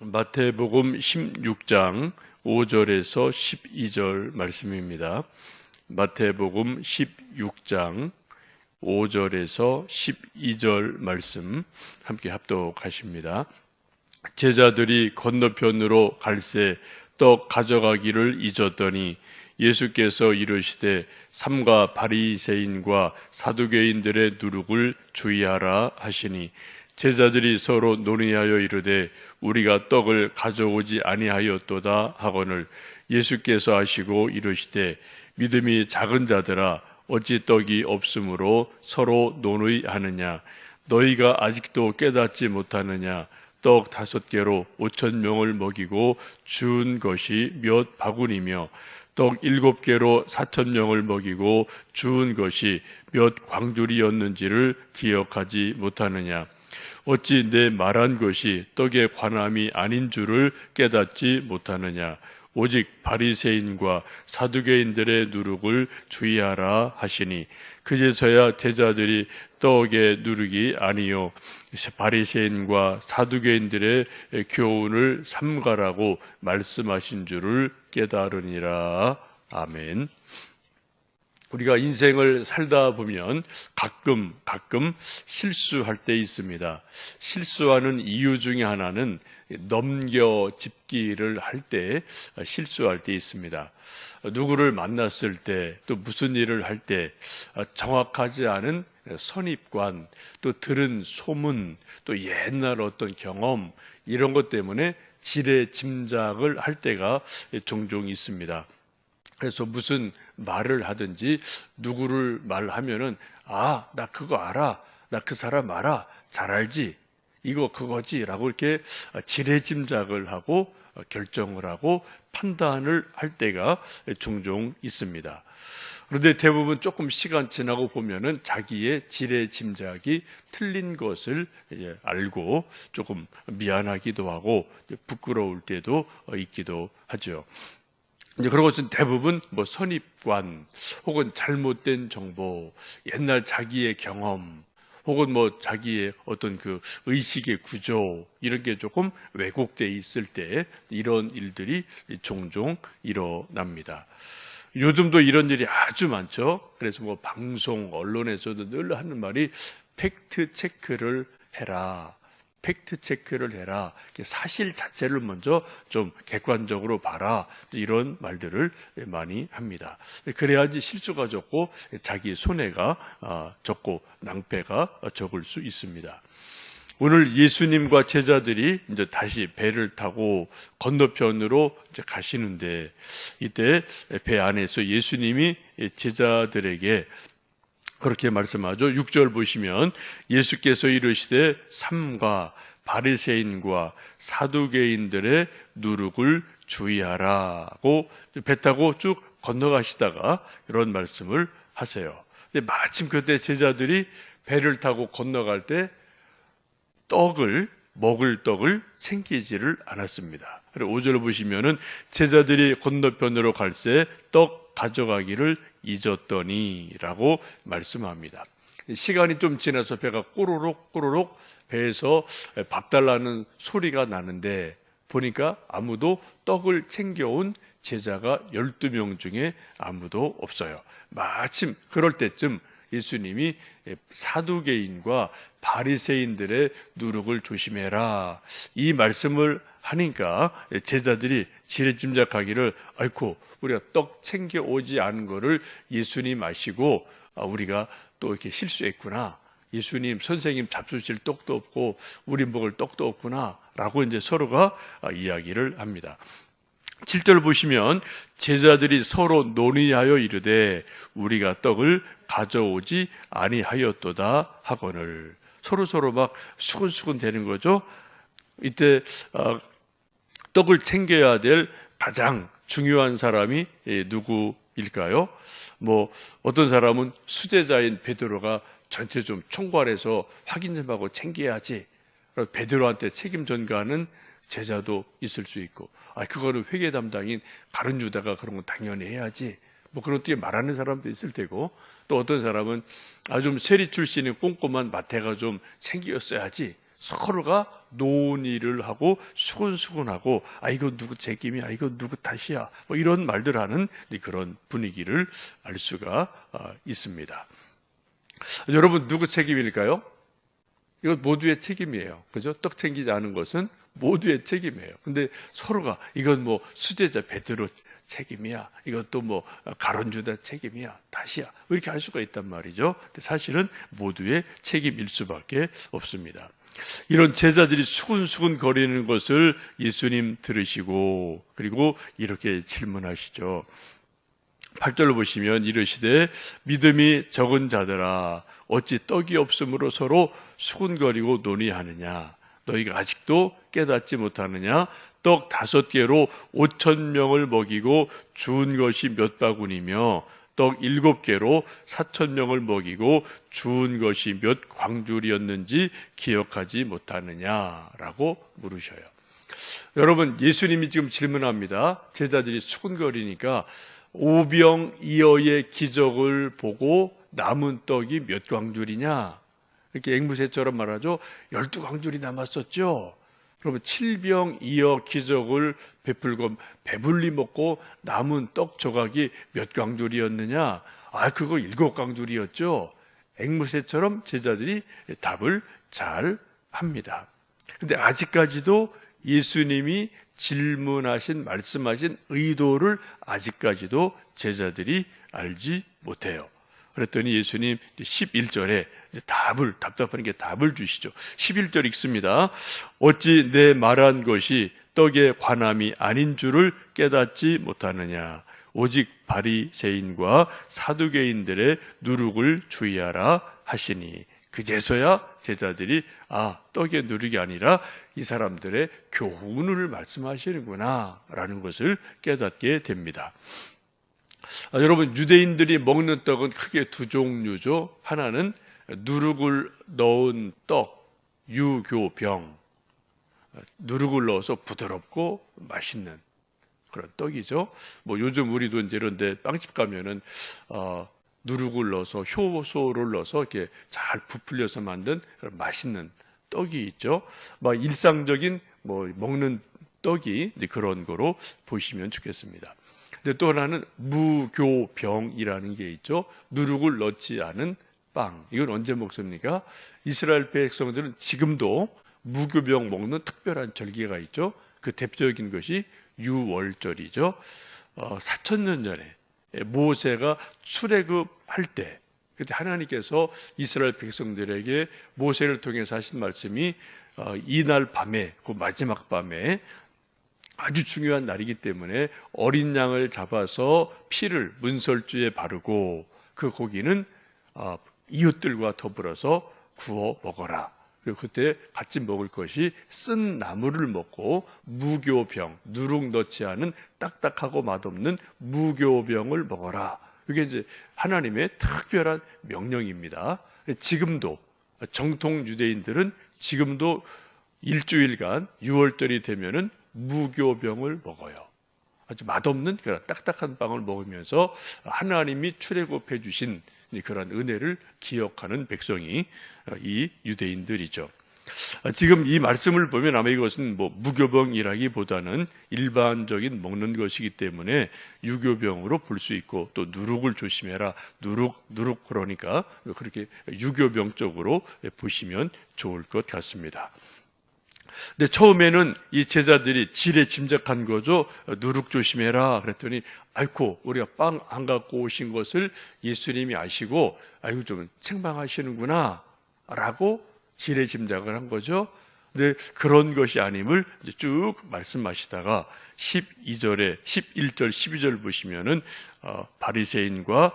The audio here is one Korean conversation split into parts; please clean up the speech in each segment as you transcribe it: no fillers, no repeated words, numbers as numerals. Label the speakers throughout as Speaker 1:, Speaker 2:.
Speaker 1: 마태복음 16장 5절에서 12절 말씀입니다. 마태복음 16장 5절에서 12절 말씀 함께 합독하십니다. 제자들이 건너편으로 갈새 떡 가져가기를 잊었더니 예수께서 이르시되 삼가 바리새인과 사두개인들의 누룩을 주의하라 하시니 제자들이 서로 논의하여 이르되 우리가 떡을 가져오지 아니하였도다 하거늘 예수께서 하시고 이르시되 믿음이 작은 자들아 어찌 떡이 없으므로 서로 논의하느냐 너희가 아직도 깨닫지 못하느냐 떡 5개로 5,000명을 먹이고 준 것이 몇 바구니며 떡 7개로 4,000명을 먹이고 준 것이 몇 광줄이었는지를 기억하지 못하느냐 어찌 내 말한 것이 떡의 관함이 아닌 줄을 깨닫지 못하느냐 오직 바리새인과 사두개인들의 누룩을 주의하라 하시니 그제서야 제자들이 떡의 누룩이 아니요 바리새인과 사두개인들의 교훈을 삼가라고 말씀하신 줄을 깨달으니라. 아멘. 우리가 인생을 살다 보면 가끔 실수할 때 있습니다. 실수하는 이유 중에 하나는 넘겨짚기를 할 때 실수할 때 있습니다. 누구를 만났을 때 또 무슨 일을 할 때 정확하지 않은 선입관 또 들은 소문 또 옛날 어떤 경험 이런 것 때문에 지레 짐작을 할 때가 종종 있습니다. 그래서 무슨 말을 하든지 누구를 말하면은 나 그거 알아. 나 그 사람 알아. 잘 알지. 이거 그거지 라고 이렇게 지레짐작을 하고 결정을 하고 판단을 할 때가 종종 있습니다. 그런데 대부분 조금 시간 지나고 보면은 자기의 지레짐작이 틀린 것을 알고 조금 미안하기도 하고 부끄러울 때도 있기도 하죠. 그런 것은 대부분 선입관 혹은 잘못된 정보, 옛날 자기의 경험 혹은 자기의 어떤 그 의식의 구조 이런 게 조금 왜곡되어 있을 때 이런 일들이 종종 일어납니다. 요즘도 이런 일이 아주 많죠. 그래서 방송, 언론에서도 늘 하는 말이 팩트 체크를 해라. 팩트 체크를 해라. 사실 자체를 먼저 좀 객관적으로 봐라. 이런 말들을 많이 합니다. 그래야지 실수가 적고 자기 손해가 적고 낭패가 적을 수 있습니다. 오늘 예수님과 제자들이 이제 다시 배를 타고 건너편으로 이제 가시는데 이때 배 안에서 예수님이 제자들에게 그렇게 말씀하죠. 6절 보시면 예수께서 이르시되 삼가 바리새인과 사두개인들의 누룩을 주의하라고 배 타고 쭉 건너가시다가 이런 말씀을 하세요. 근데 마침 그때 제자들이 배를 타고 건너갈 때 먹을 떡을 챙기지를 않았습니다. 5절 보시면은 제자들이 건너편으로 갈새 떡 가져가기를 잊었더니 라고 말씀합니다. 시간이 좀 지나서 배가 꼬르륵 배에서 밥 달라는 소리가 나는데 보니까 아무도 떡을 챙겨온 제자가 12명 중에 아무도 없어요. 마침 그럴 때쯤 예수님이 사두개인과 바리새인들의 누룩을 조심해라 이 말씀을 하니까 제자들이 지레짐작하기를 아이고 우리가 떡 챙겨오지 않은 거를 예수님 아시고 우리가 또 이렇게 실수했구나. 예수님 선생님 잡수실 떡도 없고 우리 먹을 떡도 없구나 라고 이제 서로가 이야기를 합니다. 7절 보시면 제자들이 서로 논의하여 이르되 우리가 떡을 가져오지 아니하였도다 하거늘 서로 막 수근수근 되는 거죠. 이때 떡을 챙겨야 될 가장 중요한 사람이 누구일까요? 어떤 사람은 수제자인 베드로가 전체 좀 총괄해서 확인 좀 하고 챙겨야지. 베드로한테 책임 전가하는 제자도 있을 수 있고, 그거는 회계 담당인 다른 유다가 그런 건 당연히 해야지. 그런 게 말하는 사람도 있을 테고, 또 어떤 사람은 좀 세리 출신이 꼼꼼한 마태가 좀 챙겼어야지. 서로가 논의를 하고 수근수근하고 이거 누구 책임이야, 이거 누구 탓이야, 뭐 이런 말들 하는 그런 분위기를 알 수가 있습니다. 여러분, 누구 책임일까요? 이거 모두의 책임이에요. 그죠? 떡 챙기지 않은 것은 모두의 책임이에요. 근데 서로가 이건 뭐 수제자 베드로 책임이야, 이것도 뭐 가룟 유다 책임이야, 탓이야, 이렇게 할 수가 있단 말이죠. 근데 사실은 모두의 책임일 수밖에 없습니다. 이런 제자들이 수근수근 거리는 것을 예수님 들으시고 그리고 이렇게 질문하시죠. 8절로 보시면 이르시되 믿음이 적은 자들아 어찌 떡이 없으므로 서로 수군거리고 논의하느냐, 너희가 아직도 깨닫지 못하느냐. 떡 5개로 5,000명을 먹이고 주운 것이 몇 바구니며 떡 7개로 4,000명을 먹이고 주운 것이 몇 광줄이었는지 기억하지 못하느냐라고 물으셔요. 여러분, 예수님이 지금 질문합니다. 제자들이 수군거리니까 오병이어의 기적을 보고 남은 떡이 몇 광줄이냐, 이렇게 앵무새처럼 말하죠. 12광줄이 남았었죠. 그러면 7병이어 기적을 베풀고 배불리 먹고 남은 떡 조각이 몇 광줄이었느냐? 그거 7광줄이었죠. 앵무새처럼 제자들이 답을 잘 합니다. 근데 아직까지도 예수님이 질문하신, 말씀하신 의도를 아직까지도 제자들이 알지 못해요. 그랬더니 예수님 11절에 답답한 게 답을 주시죠. 11절 읽습니다. 어찌 내 말한 것이 떡에 관함이 아닌 줄을 깨닫지 못하느냐. 오직 바리새인과 사두개인들의 누룩을 주의하라 하시니, 그제서야 제자들이 떡의 누룩이 아니라 이 사람들의 교훈을 말씀하시는구나 라는 것을 깨닫게 됩니다. 여러분, 유대인들이 먹는 떡은 크게 두 종류죠. 하나는 누룩을 넣은 떡, 유교병, 누룩을 넣어서 부드럽고 맛있는 그런 떡이죠. 뭐 요즘 우리도 이제 이런데 빵집 가면은 누룩을 넣어서, 효소를 넣어서 이렇게 잘 부풀려서 만든 그런 맛있는 떡이 있죠. 막 일상적인 먹는 떡이 그런 거로 보시면 좋겠습니다. 근데 또 하나는 무교병이라는 게 있죠. 누룩을 넣지 않은 빵. 이건 언제 먹습니까? 이스라엘 백성들은 지금도 무교병 먹는 특별한 절기가 있죠. 그 대표적인 것이 유월절이죠. 4,000년 전에 모세가 출애굽할 때, 그때 하나님께서 이스라엘 백성들에게 모세를 통해서 하신 말씀이 이날 밤에, 그 마지막 밤에 아주 중요한 날이기 때문에 어린 양을 잡아서 피를 문설주에 바르고 그 고기는 이웃들과 더불어서 구워 먹어라. 그리고 그때 같이 먹을 것이 쓴 나물을 먹고 무교병, 누룩 넣지 않은 딱딱하고 맛없는 무교병을 먹어라. 이게 이제 하나님의 특별한 명령입니다. 지금도 정통 유대인들은 지금도 일주일간 6월절이 되면은 무교병을 먹어요. 아주 맛없는 그런 딱딱한 빵을 먹으면서 하나님이 출애굽해 주신 그런 은혜를 기억하는 백성이 이 유대인들이죠. 지금 이 말씀을 보면 아마 이것은 무교병이라기보다는 일반적인 먹는 것이기 때문에 유교병으로 볼 수 있고, 또 누룩을 조심해라, 누룩 그러니까 그렇게 유교병 쪽으로 보시면 좋을 것 같습니다. 근데 처음에는 이 제자들이 지레 짐작한 거죠. 누룩 조심해라 그랬더니 우리가 빵 안 갖고 오신 것을 예수님이 아시고 좀 책망하시는구나 라고 지레 짐작을 한 거죠. 근데 그런 것이 아님을 이제 쭉 말씀하시다가 11절, 12절 보시면은 바리새인과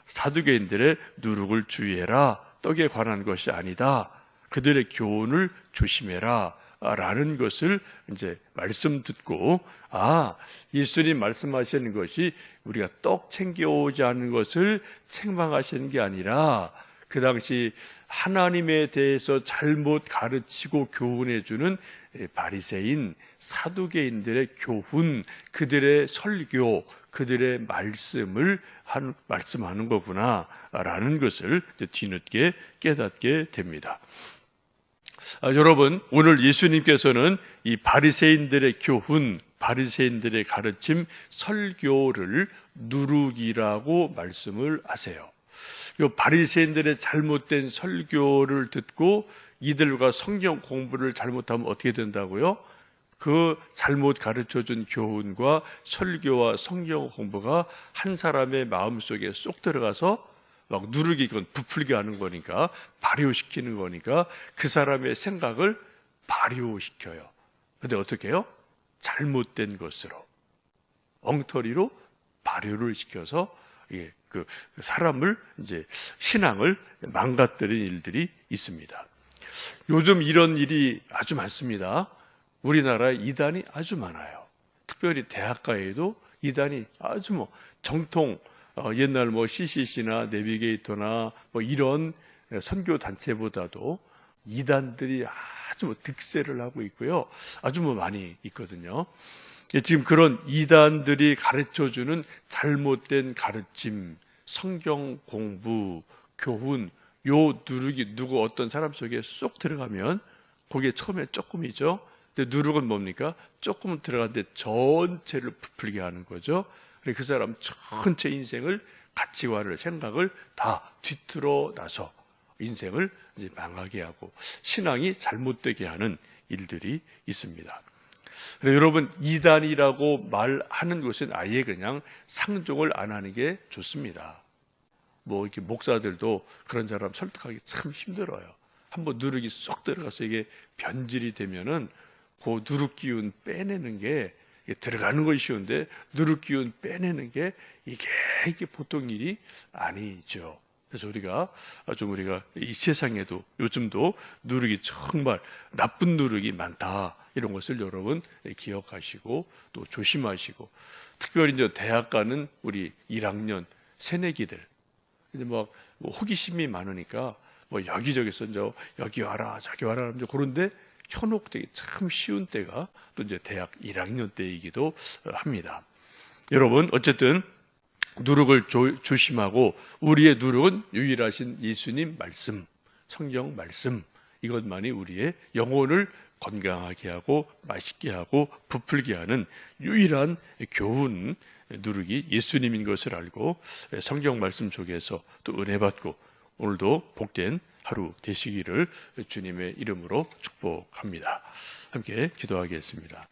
Speaker 1: 사두개인들의 누룩을 주의해라, 떡에 관한 것이 아니다, 그들의 교훈을 조심해라 라는 것을 이제 말씀 듣고, 예수님 말씀하시는 것이 우리가 떡 챙겨오지 않는 것을 책망하시는 게 아니라 그 당시 하나님에 대해서 잘못 가르치고 교훈해 주는 바리새인, 사두개인들의 교훈, 그들의 설교, 그들의 말씀을 말씀하는 거구나 라는 것을 뒤늦게 깨닫게 됩니다. 여러분, 오늘 예수님께서는 이 바리새인들의 교훈, 바리새인들의 가르침, 설교를 누룩이라고 말씀을 하세요. 이 바리새인들의 잘못된 설교를 듣고 이들과 성경 공부를 잘못하면 어떻게 된다고요? 그 잘못 가르쳐준 교훈과 설교와 성경 공부가 한 사람의 마음속에 쏙 들어가서 막 누르기, 그건 부풀게 하는 거니까, 발효시키는 거니까 그 사람의 생각을 발효시켜요. 근데 어떻게 해요? 잘못된 것으로, 엉터리로 발효를 시켜서 그 사람을 이제 신앙을 망가뜨린 일들이 있습니다. 요즘 이런 일이 아주 많습니다. 우리나라에 이단이 아주 많아요. 특별히 대학가에도 이단이 아주 정통, 옛날 CCC나 내비게이터나 이런 선교 단체보다도 이단들이 아주 득세를 하고 있고요. 아주 많이 있거든요. 지금 그런 이단들이 가르쳐주는 잘못된 가르침, 성경 공부, 교훈, 요 누룩이 누구 어떤 사람 속에 쏙 들어가면 그게 처음에 조금이죠. 근데 누룩은 뭡니까? 조금은 들어갔는데 전체를 부풀게 하는 거죠. 그 사람 전체 인생을, 가치관을, 생각을 다 뒤틀어 놔서 인생을 이제 망하게 하고 신앙이 잘못되게 하는 일들이 있습니다. 여러분, 이단이라고 말하는 것은 아예 그냥 상종을 안 하는 게 좋습니다. 이렇게 목사들도 그런 사람 설득하기 참 힘들어요. 한번 누룩이 쏙 들어가서 이게 변질이 되면은 그 누룩 기운 빼내는 게, 들어가는 것이 쉬운데 누룩 기운 빼내는 게 이게 보통 일이 아니죠. 그래서 우리가 이 세상에도 요즘도 누룩이 정말 나쁜 누룩이 많다, 이런 것을 여러분 기억하시고 또 조심하시고, 특별히 이제 대학 가는 우리 1학년 새내기들, 이제 호기심이 많으니까 여기저기서 이제 여기 와라 저기 와라 하면 그런데 현혹되기 참 쉬운 때가 또 이제 대학 1학년 때이기도 합니다. 여러분, 어쨌든 누룩을 조심하고, 우리의 누룩은 유일하신 예수님 말씀, 성경 말씀, 이것만이 우리의 영혼을 건강하게 하고 맛있게 하고 부풀게 하는 유일한 교훈, 누룩이 예수님인 것을 알고 성경 말씀 속에서 또 은혜 받고 오늘도 복된 하루 되시기를 주님의 이름으로 축복합니다. 함께 기도하겠습니다.